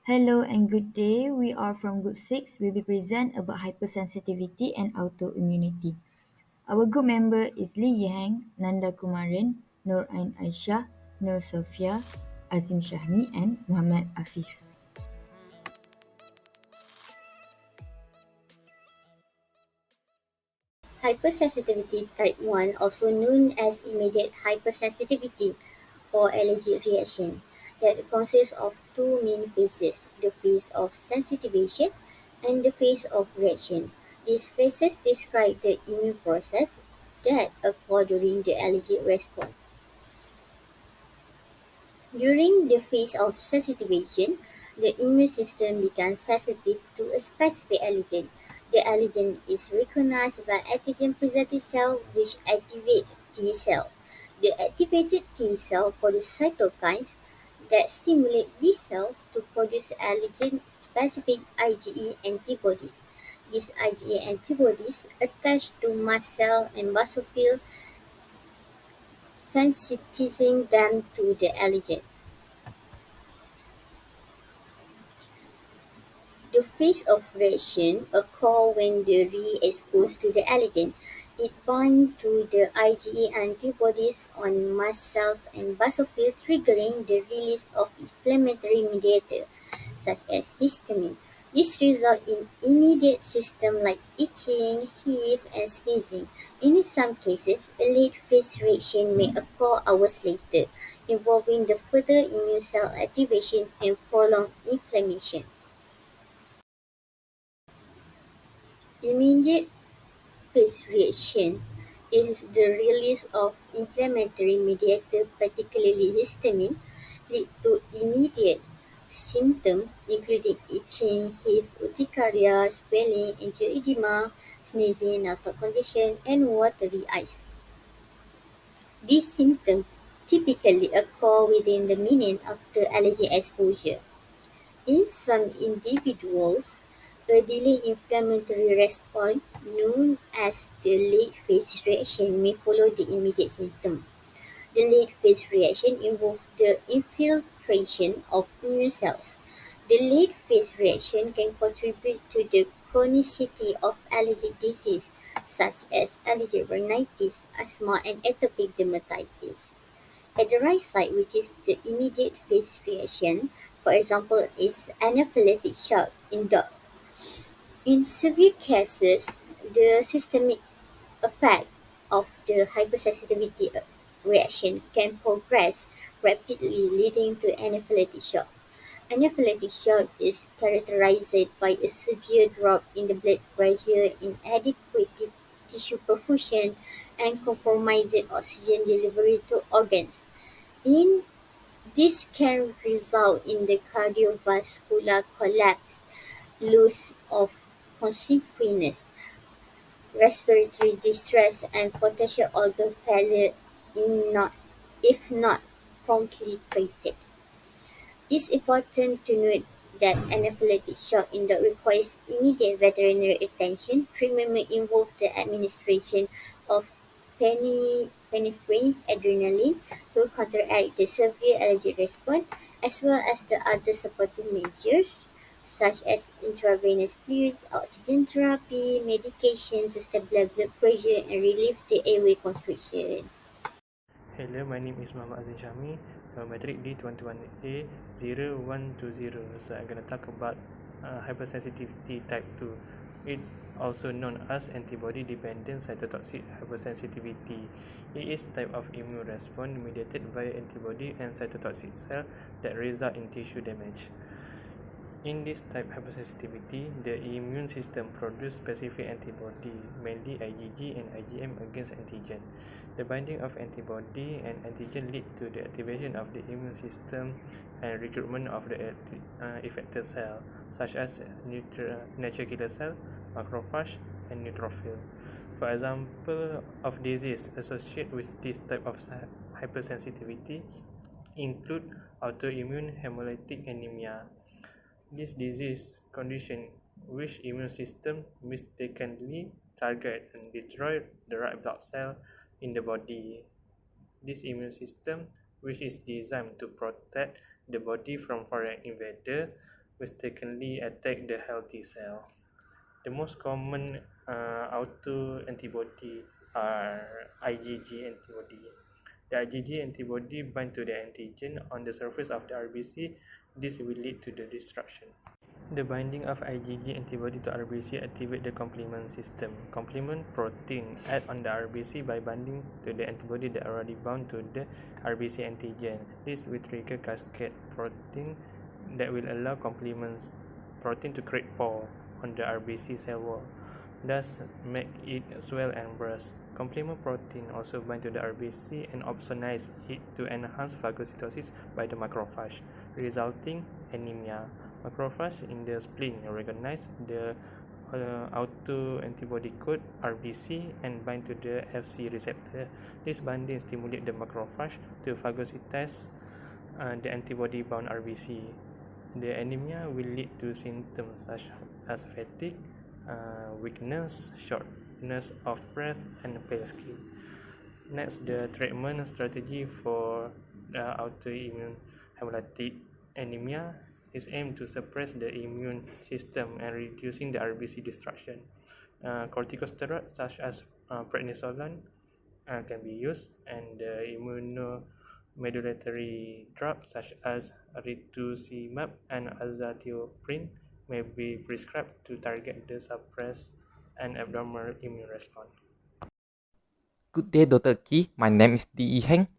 Hello and good day. We are from Group 6. We will present about hypersensitivity and autoimmunity. Our group member is Lee Yang, Nanda Kumaran, Nur Ain Aisyah, Nur Sofia, Azim Shahmi and Muhammad Afif. Hypersensitivity type 1, also known as immediate hypersensitivity or allergic reaction, that consists of two main phases, the phase of sensitization and the phase of reaction. These phases describe the immune process that occur during the allergic response. During the phase of sensitization, the immune system becomes sensitive to a specific allergen. The allergen is recognized by antigen-presenting cells which activate T cells. The activated T cell produce cytokines that stimulate B cells to produce allergen-specific IgE antibodies. These IgE antibodies attach to mast cells and basophils, sensitizing them to the allergen. The phase of reaction occurs when the re-exposed to the allergen. It binds to the IgE antibodies on mast cells and basophils, triggering the release of inflammatory mediators such as histamine. This results in immediate symptoms like itching, heat, and sneezing. In some cases, a late phase reaction may occur hours later, involving the further immune cell activation and prolonged inflammation. Immediate phase reaction is the release of inflammatory mediator, particularly histamine, lead to immediate symptoms including itching, heat, urticaria, swelling, angioedema, sneezing, nasal congestion, and watery eyes. These symptoms typically occur within the minute after allergy exposure. In some individuals, a delayed inflammatory response, known as the late phase reaction, may follow the immediate symptom. The late phase reaction involves the infiltration of immune cells. The late phase reaction can contribute to the chronicity of allergic disease, such as allergic rhinitis, asthma, and atopic dermatitis. At the right side, which is the immediate phase reaction, for example, is anaphylactic shock in dogs. In severe cases, the systemic effect of the hypersensitivity reaction can progress rapidly, leading to anaphylactic shock. Anaphylactic shock is characterized by a severe drop in the blood pressure, inadequate tissue perfusion, and compromised oxygen delivery to organs. In This can result in the cardiovascular collapse, loss of consciousness, respiratory distress, and potential organ failure if not promptly treated. It's important to note that anaphylactic shock in dog requires immediate veterinary attention. Treatment may involve the administration of peniphrine adrenaline to counteract the severe allergic response, as well as the other supportive measures such as intravenous fluids, oxygen therapy, medication to stabilize blood pressure and relieve the airway constriction. Hello, my name is Muhammad Azim Shahmi, metric D21A0120. So I'm going to talk about hypersensitivity type 2. It also known as antibody-dependent cytotoxic hypersensitivity. It is type of immune response mediated by antibody and cytotoxic cell that result in tissue damage. In this type hypersensitivity, the immune system produces specific antibody, mainly IgG and IgM against antigen. The binding of antibody and antigen lead to the activation of the immune system and recruitment of the effector cell, such as natural killer cell, macrophage, and neutrophil. For example of disease associated with this type of hypersensitivity include autoimmune hemolytic anemia. This disease condition which immune system mistakenly target and destroy the red blood cell in the body. This immune system, which is designed to protect the body from foreign invader, mistakenly attack the healthy cell. The most common autoantibody are IgG antibody. The IgG antibody bind to the antigen on the surface of the RBC. This will lead to the destruction. The binding of IgG antibody to RBC activate the complement system. Complement protein act on the RBC by binding to the antibody that already bound to the RBC antigen. This will trigger cascade protein that will allow complement protein to create pore on the RBC cell wall, thus make it swell and burst. Complement protein also bind to the RBC and opsonize it to enhance phagocytosis by the macrophage, resulting anemia. Macrophage in the spleen recognize the autoantibody code RBC and bind to the FC receptor. This binding stimulates the macrophage to phagocytize the antibody-bound RBC. The anemia will lead to symptoms such as fatigue, weakness, shortness of breath, and pale skin. Next, the treatment strategy for autoimmune hemolytic anemia is aimed to suppress the immune system and reducing the RBC destruction. Corticosteroids such as prednisolone can be used, and the immunomodulatory drugs such as rituximab and azathioprine may be prescribed to target the suppressed and abnormal immune response. Good day, Dr. Key. My name is Di Heng.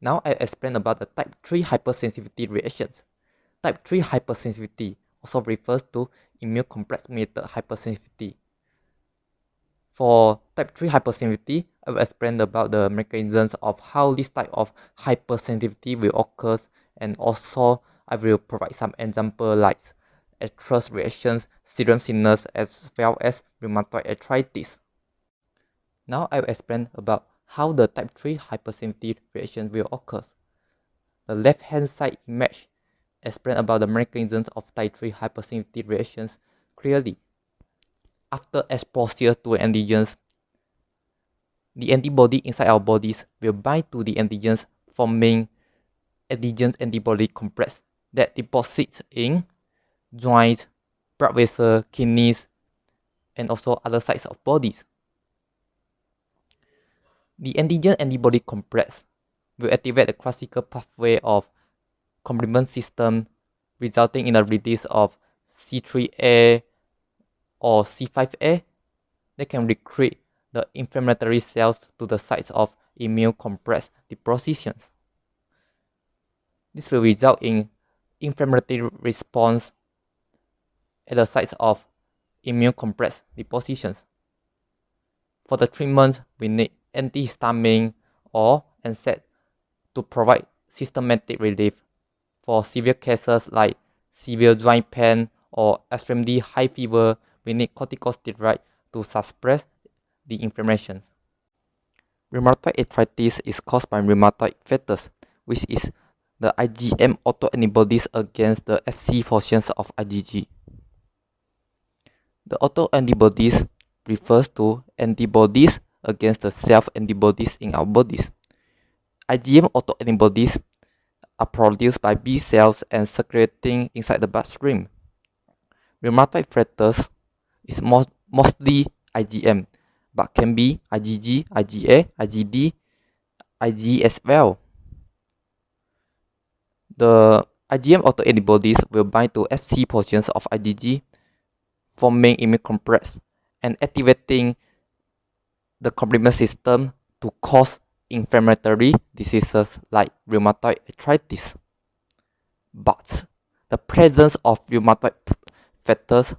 Now I explain about the type 3 hypersensitivity reactions. Type 3 hypersensitivity also refers to immune complex mediated hypersensitivity. For type 3 hypersensitivity, I will explain about the mechanisms of how this type of hypersensitivity will occur, and also I will provide some example like adverse reactions, serum sickness, as well as rheumatoid arthritis. Now I will explain about how the type 3 hypersensitivity reaction will occur. The left hand side image explain about the mechanisms of type 3 hypersensitivity reactions clearly. After exposure to antigens, the antibody inside our bodies will bind to the antigens, forming antigen-antibody complex that deposits in joints, blood vessels, kidneys, and also other sites of bodies. The antigen-antibody complex will activate the classical pathway of complement system, resulting in the release of C3A or C5A that can recruit the inflammatory cells to the sites of immune complex depositions. This will result in inflammatory response at the sites of immune complex depositions. For the treatment, we need antihistamine or NSAID to provide systematic relief. For severe cases like severe joint pain or extremely high fever, we need corticosteroid to suppress the inflammation. Rheumatoid arthritis is caused by rheumatoid factors, which is the IgM autoantibodies against the Fc portions of IgG. The autoantibodies refers to antibodies against the self-antibodies in our bodies. IgM autoantibodies are produced by B cells and circulating inside the bloodstream. Rheumatoid factors is mostly IgM, but can be IgG, IgA, IgD, IgE as well. The IgM autoantibodies will bind to Fc portions of IgG, forming immune complex and activating the complement system to cause inflammatory diseases like rheumatoid arthritis. But the presence of rheumatoid factors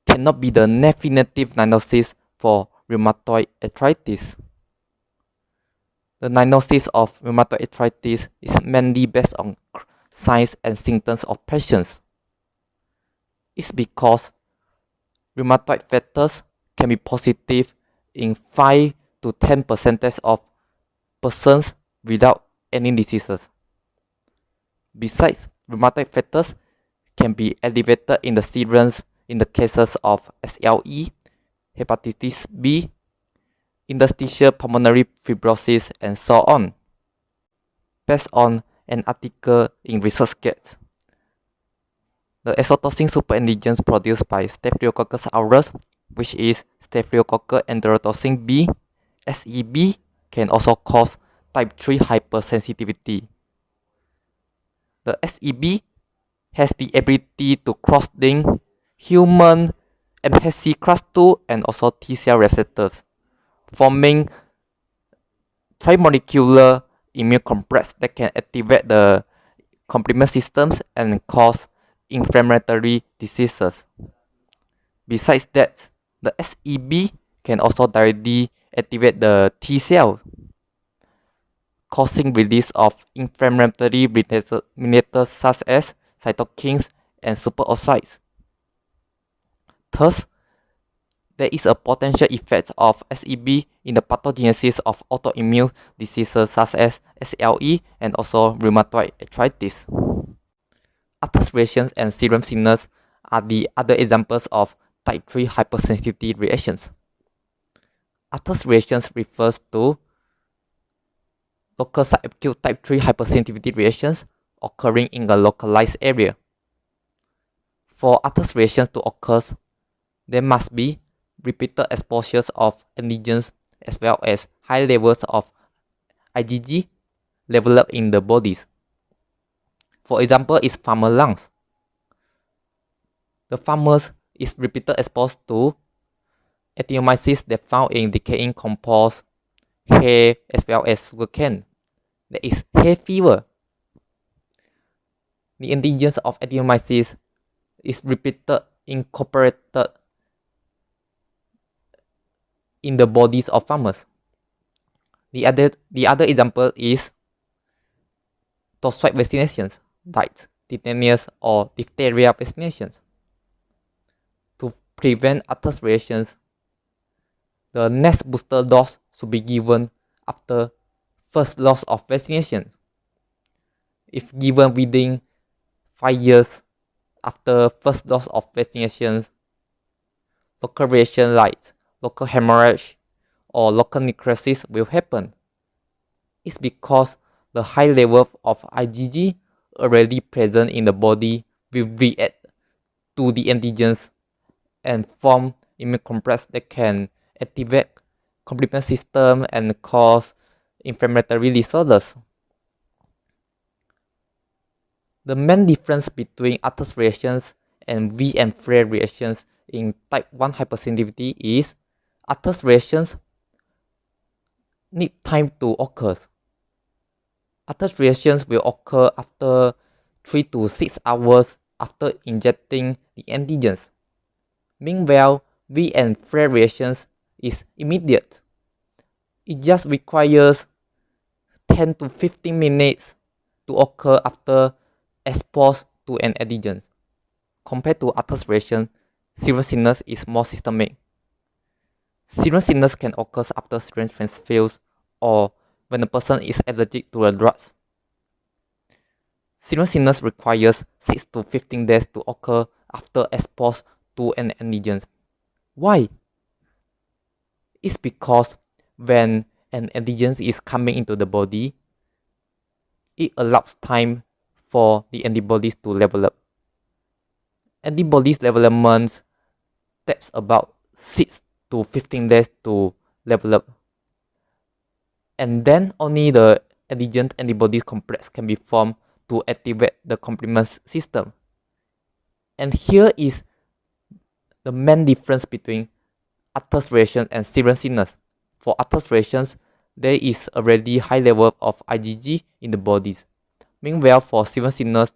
cannot be the definitive diagnosis for rheumatoid arthritis. The diagnosis of rheumatoid arthritis is mainly based on signs and symptoms of patients. It's because rheumatoid factors can be positive in 5 to 10% of persons without any diseases. Besides, rheumatoid factors can be elevated in the serums in the cases of SLE, hepatitis B, interstitial pulmonary fibrosis, and so on. Based on an article in ResearchGate, The exotoxin superantigens produced by Staphylococcus aureus, which is Staphylococcus enterotoxin B, SEB, can also cause type 3 hypersensitivity. The SEB has the ability to cross-link human MHC class II and also T cell receptors, forming trimolecular immune complex that can activate the complement systems and cause inflammatory diseases. Besides that, the SEB can also directly activate the T cell, causing release of inflammatory mediators such as cytokines and superocytes. Thus, there is a potential effect of SEB in the pathogenesis of autoimmune diseases such as SLE and also rheumatoid arthritis. Athos reactions and serum sickness are the other examples of type 3 hypersensitivity reactions. Athos reactions refers to local subacute type 3 hypersensitivity reactions occurring in a localized area. For Athos reactions to occur, there must be repeated exposures of antigens as well as high levels of IgG developed in the bodies. For example, is farmer lungs. The farmers is repeated exposed to actinomyces that found in decaying compost, hay, as well as sugarcane. There is hay fever. The antigens of actinomyces is repeated incorporated in the bodies of farmers. The other example is toxoid vaccinations, like tetanus or diphtheria vaccinations. To prevent adverse reactions, the next booster dose should be given after first dose of vaccination. If given within 5 years after first dose of vaccinations, local reaction like local hemorrhage or local necrosis will happen. It's because the high level of IgG already present in the body will react to the antigens and form immune complex that can activate complement system and cause inflammatory disorders. The main difference between adverse reactions and V and flare reactions in type 1 hypersensitivity is adverse reactions need time to occur. Adverse reactions will occur after 3 to 6 hours after injecting the antigens. Meanwhile, V and flare reactions is immediate. It just requires 10 to 15 minutes to occur after exposed to an antigen. Compared to adverse reaction, serum sickness is more systemic. Serum sickness can occur after syringe fails or when a person is allergic to a drug. Serum sickness requires 6 to 15 days to occur after exposed to an antigen. Why? It's because when an antigen is coming into the body, it allows time for the antibodies to develop. Antibodies development takes about 6 to 15 days to develop. And then only the antigen antibodies complex can be formed to activate the complement system. And here is the main difference between adverse reaction and serum sickness. For adverse reactions, there is already high level of IgG in the bodies. Meanwhile, for serum sickness,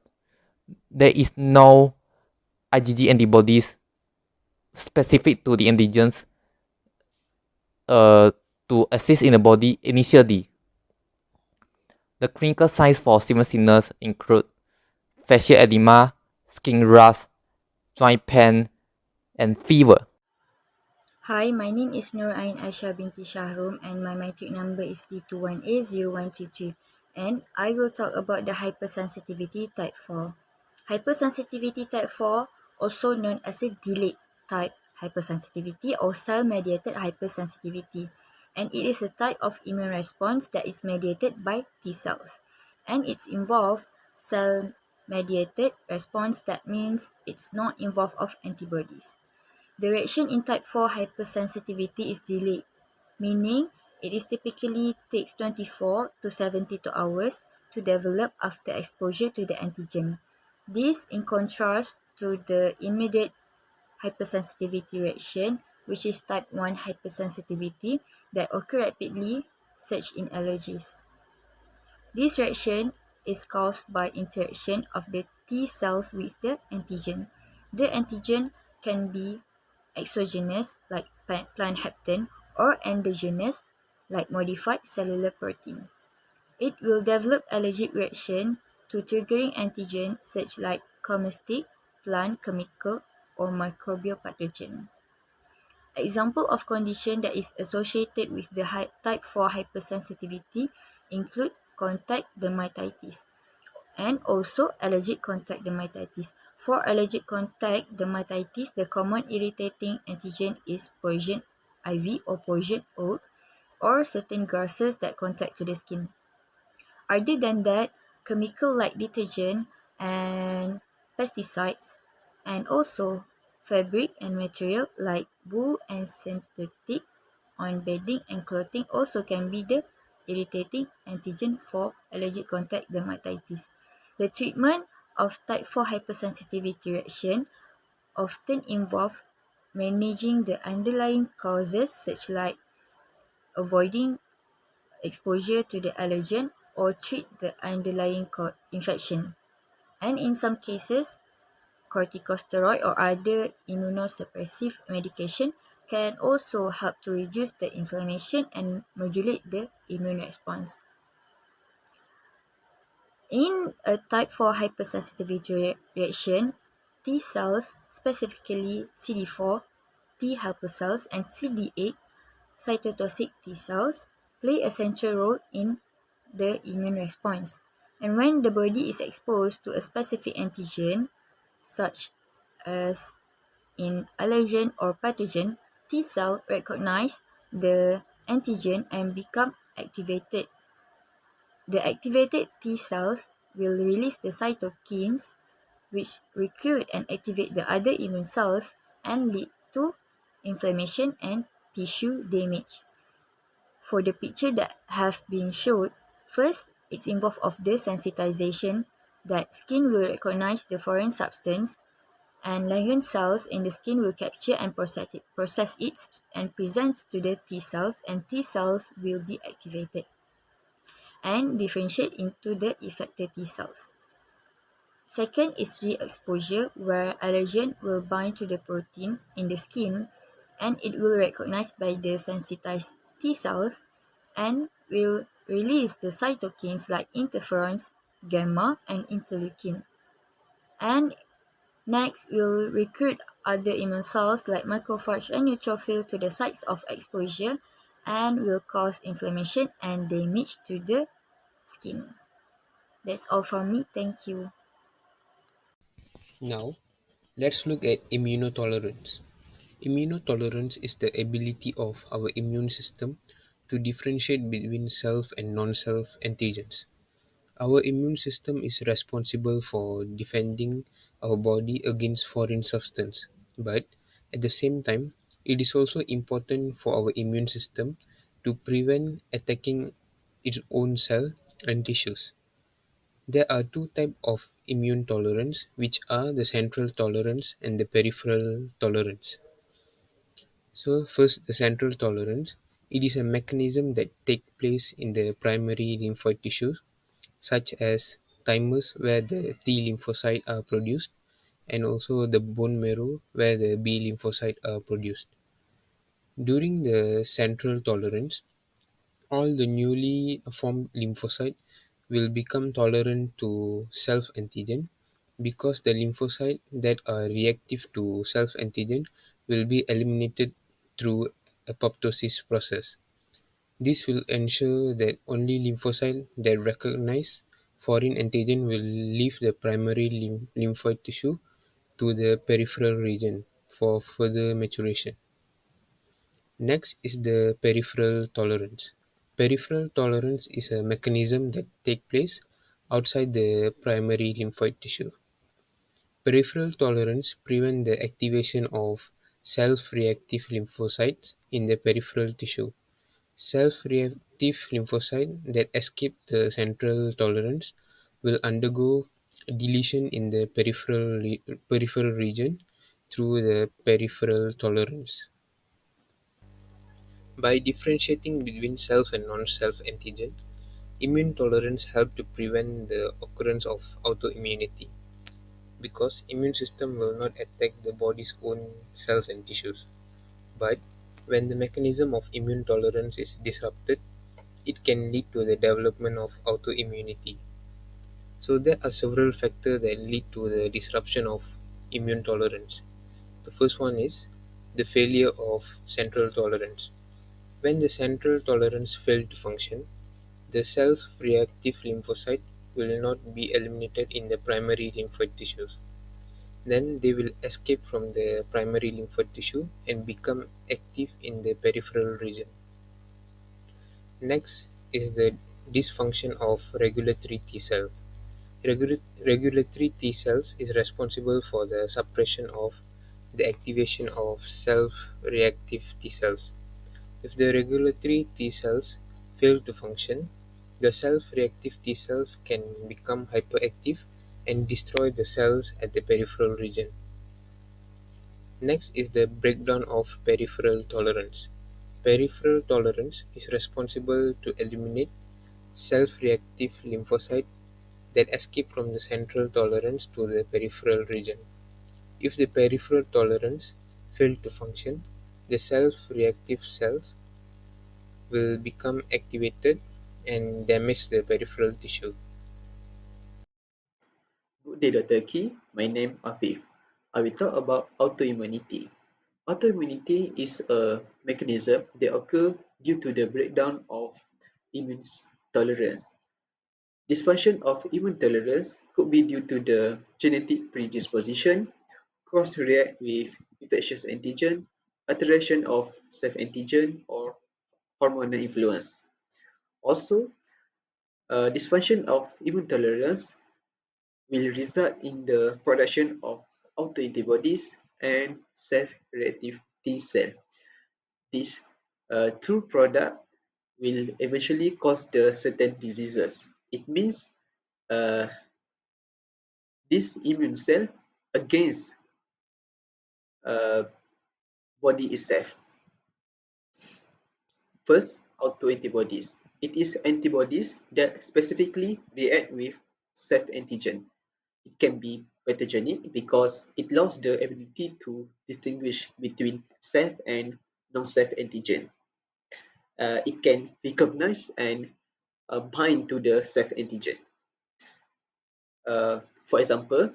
there is no IgG antibodies specific to the antigens to assist in the body initially. The clinical signs for serum sickness include facial edema, skin rash, joint pain, and fever. Hi, my name is Nur Ain Aisha binti Shahrum and my matric number is D21A0133 and I will talk about the hypersensitivity type 4. Hypersensitivity type 4, also known as a delayed type hypersensitivity or cell-mediated hypersensitivity, and it is a type of immune response that is mediated by T cells and it involves cell mediated response, that means it's not involved of antibodies. The reaction in type 4 hypersensitivity is delayed, meaning it is typically takes 24 to 72 hours to develop after exposure to the antigen. This in contrast to the immediate hypersensitivity reaction, which is type 1 hypersensitivity that occur rapidly, such in allergies. This reaction is caused by interaction of the T cells with the antigen. The antigen can be exogenous, like plant heptin, or endogenous, like modified cellular protein. It will develop allergic reaction to triggering antigen such like comestic, plant chemical, or microbial pathogen. Example of condition that is associated with the type 4 hypersensitivity include contact dermatitis and also allergic contact dermatitis. For allergic contact dermatitis, the common irritating antigen is poison ivy or poison oak or certain grasses that contact to the skin. Other than that, chemical like detergent and pesticides, and also fabric and material like wool and synthetic on bedding and clothing also can be the irritating antigen for allergic contact dermatitis. The treatment of type 4 hypersensitivity reaction often involve managing the underlying causes such like avoiding exposure to the allergen or treat the underlying infection. And in some cases, corticosteroid or other immunosuppressive medication can also help to reduce the inflammation and modulate the immune response. In a type 4 hypersensitivity reaction, T cells, specifically CD4, T helper cells, and CD8 cytotoxic T cells play a central role in the immune response. And when the body is exposed to a specific antigen, such as in allergen or pathogen, T cell recognize the antigen and become activated. The activated T cells will release the cytokines, which recruit and activate the other immune cells and lead to inflammation and tissue damage. For the picture that have been showed, first, it's involved of the sensitization that skin will recognize the foreign substance and Langerhans cells in the skin will capture and process it and presents to the T cells, and T cells will be activated and differentiate into the effector T cells. Second is re-exposure, where allergen will bind to the protein in the skin and it will recognize by the sensitized T cells and will release the cytokines like interferons, gamma, and interleukin. And next, we'll recruit other immune cells like macrophage and neutrophil to the sites of exposure and will cause inflammation and damage to the skin. That's all from me. Thank you. Now, let's look at immunotolerance. Immunotolerance is the ability of our immune system to differentiate between self and non self antigens. Our immune system is responsible for defending our body against foreign substance, but at the same time, it is also important for our immune system to prevent attacking its own cell and tissues. There are two types of immune tolerance, which are the central tolerance and the peripheral tolerance. So, first, the central tolerance. It is a mechanism that takes place in the primary lymphoid tissues, such as thymus, where the T lymphocytes are produced, and also the bone marrow, where the B lymphocytes are produced. During the central tolerance, all the newly formed lymphocytes will become tolerant to self-antigen because the lymphocytes that are reactive to self-antigen will be eliminated through apoptosis process. This will ensure that only lymphocytes that recognize foreign antigen will leave the primary lymphoid tissue to the peripheral region for further maturation. Next is the peripheral tolerance. Peripheral tolerance is a mechanism that takes place outside the primary lymphoid tissue. Peripheral tolerance prevents the activation of self-reactive lymphocytes in the peripheral tissue. Self-reactive lymphocytes that escape the central tolerance will undergo deletion in the peripheral region through the peripheral tolerance. By differentiating between self and non-self antigen, immune tolerance helps to prevent the occurrence of autoimmunity because immune system will not attack the body's own cells and tissues. But when the mechanism of immune tolerance is disrupted, it can lead to the development of autoimmunity. So there are several factors that lead to the disruption of immune tolerance. The first one is the failure of central tolerance. When the central tolerance fails to function, the cell's reactive lymphocyte will not be eliminated in the primary lymphoid tissues. Then they will escape from the primary lymphoid tissue and become active in the peripheral region. Next is the dysfunction of regulatory T cell. Regulatory T cells is responsible for the suppression of the activation of self-reactive T cells. If the regulatory T cells fail to function, the self-reactive T cells can become hyperactive and destroy the cells at the peripheral region. Next is the breakdown of peripheral tolerance. Peripheral tolerance is responsible to eliminate self-reactive lymphocytes that escape from the central tolerance to the peripheral region. If the peripheral tolerance fails to function, the self-reactive cells will become activated and damage the peripheral tissue. Good day, Dr. Key. My name is Afif. I will talk about autoimmunity. Autoimmunity is a mechanism that occurs due to the breakdown of immune tolerance. Dysfunction of immune tolerance could be due to the genetic predisposition, cross-react with infectious antigen, alteration of self-antigen, or hormonal influence. Also, dysfunction of immune tolerance will result in the production of autoantibodies and self-reactive T cell. This two product will eventually cause the certain diseases. It means uh, this immune cell against uh, body itself. First, autoantibodies. It is antibodies that specifically react with self-antigen. It can be pathogenic because it lost the ability to distinguish between self and non-self antigen. It can recognize and bind to the self antigen. For example,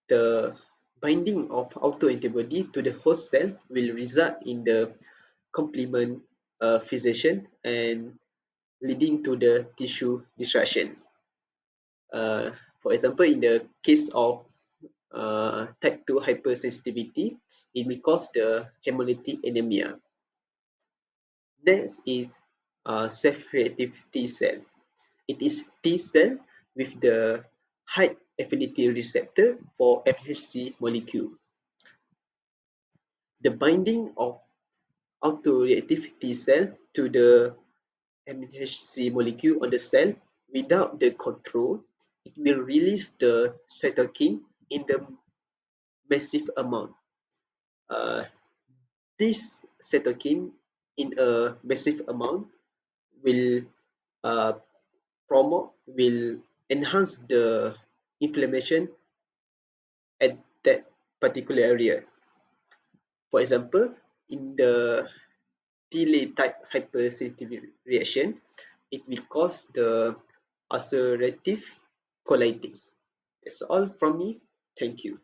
the binding of autoantibody to the host cell will result in the complement fixation and leading to the tissue destruction. For example, in the case of type 2 hypersensitivity, it may cause the hemolytic anemia. Next is self-reactive T cell. It is T cell with the high affinity receptor for MHC molecule. The binding of autoreactive T cell to the MHC molecule on the cell without the control, it will release the cytokine in the massive amount. Uh, this cytokine in a massive amount will uh, will enhance the inflammation at that particular area. For example, in the delay type hypersensitivity reaction, it will cause the ulcerative colitis. That's all from me. Thank you.